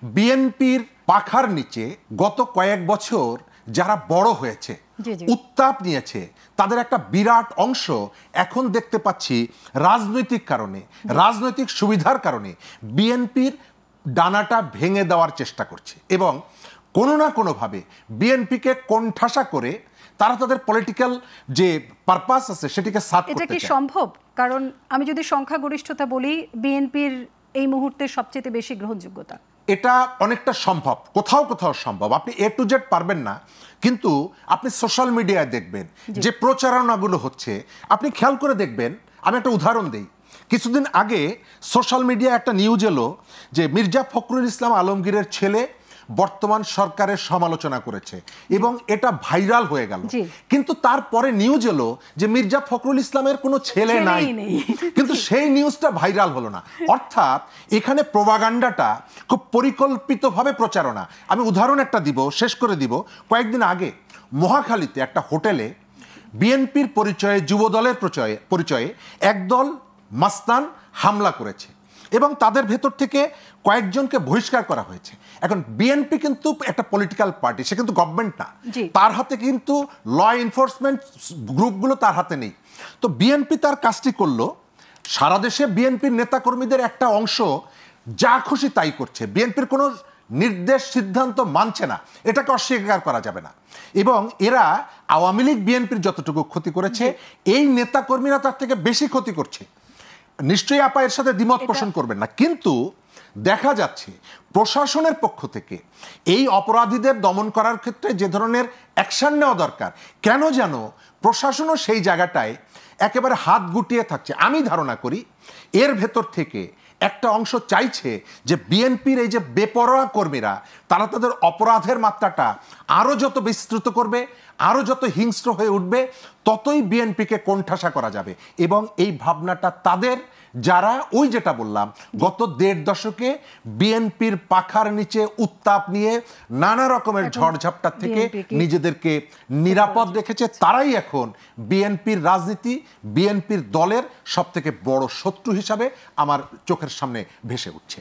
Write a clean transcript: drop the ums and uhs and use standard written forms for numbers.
বিএনপির পাখার নিচে গত কয়েক বছর যারা বড় হয়েছে, উত্তাপ নিয়েছে, তাদের একটা বিরাট অংশ এখন দেখতে পাচ্ছি রাজনৈতিক কারণে, রাজনৈতিক সুবিধার কারণে বিএনপির ডানাটা ভেঙে দেওয়ার চেষ্টা করছে এবং কোনো না কোনোভাবে বিএনপিকে কোণঠাসা করে তারা তাদের পলিটিক্যাল যে পারপাস আছে সেটিকে সার্ভ করতে চায়। এটা কি সম্ভব? কারণ আমি যদি সংখ্যাগরিষ্ঠতা বলি, বিএনপির এই মুহূর্তে সবচেয়ে বেশি গ্রহণযোগ্যতা। এটা অনেকটা সম্ভব, কোথাও কোথাও সম্ভব। আপনি এ টু জেড পারবেন না, কিন্তু আপনি সোশ্যাল মিডিয়ায় দেখবেন যে প্রচারণাগুলো হচ্ছে, আপনি খেয়াল করে দেখবেন। আমি একটা উদাহরণ দিই। কিছুদিন আগে সোশ্যাল মিডিয়ায় একটা নিউজ এলো যে মির্জা ফখরুল ইসলাম আলমগীরের ছেলে বর্তমান সরকারের সমালোচনা করেছে এবং এটা ভাইরাল হয়ে গেল। কিন্তু তারপরে নিউজ এলো যে মির্জা ফখরুল ইসলামের কোনো ছেলে নাই, কিন্তু সেই নিউজটা ভাইরাল হলো না। অর্থাৎ এখানে প্রোপাগান্ডাটা খুব পরিকল্পিতভাবে প্রচারণা। আমি উদাহরণ একটা দিব, শেষ করে দিব। কয়েকদিন আগে মহাখালীতে একটা হোটেলে বিএনপির পরিচয়ে, যুবদলের পরিচয়ে একদল মাস্তান হামলা করেছে এবং তাদের ভেতর থেকে কয়েকজনকে বহিষ্কার করা হয়েছে। এখন বিএনপি কিন্তু একটা পলিটিক্যাল পার্টি, সে কিন্তু গভর্নমেন্ট না, তার হাতে কিন্তু ল এনফোর্সমেন্ট গ্রুপগুলো তার হাতে নেই। তো বিএনপি তার কাজটি করলো, সারা দেশে বিএনপির নেতাকর্মীদের একটা অংশ যা খুশি তাই করছে, বিএনপির কোনো নির্দেশ সিদ্ধান্ত মানছে না, এটাকে অস্বীকার করা যাবে না। এবং এরা আওয়ামী লীগ বিএনপির যতটুকু ক্ষতি করেছে, এই নেতাকর্মীরা তার থেকে বেশি ক্ষতি করছে। নিশ্চয়ই আপা এর সাথে দ্বিমত পোষণ করবেন না, কিন্তু দেখা যাচ্ছে প্রশাসনের পক্ষ থেকে এই অপরাধীদের দমন করার ক্ষেত্রে যে ধরনের অ্যাকশন নেওয়া দরকার, কেন যেন প্রশাসনও সেই জায়গাটায় একেবারে হাত গুটিয়ে থাকছে। আমি ধারণা করি এর ভেতর থেকে একটা অংশ চাইছে যে বিএনপির এই যে বেপরোয়া কর্মীরা, তারা তাদের অপরাধের মাত্রাটা আরও যত বিস্তৃত করবে, আরও যত হিংস্র হয়ে উঠবে, ততই বিএনপিকে কোণঠাসা করা যাবে। এবং এই ভাবনাটা তাদের, যারা ওই যেটা বললাম গত ১.৫ দশকে বিএনপির পাখার নিচে উত্তাপ নিয়ে নানা রকমের ঝড়ঝাপটা থেকে নিজেদেরকে নিরাপদ রেখেছে, তারাই এখন বিএনপির রাজনীতি, বিএনপির দলের সবথেকে বড় শত্রু হিসাবে আমার চোখের সামনে ভেসে উঠছে।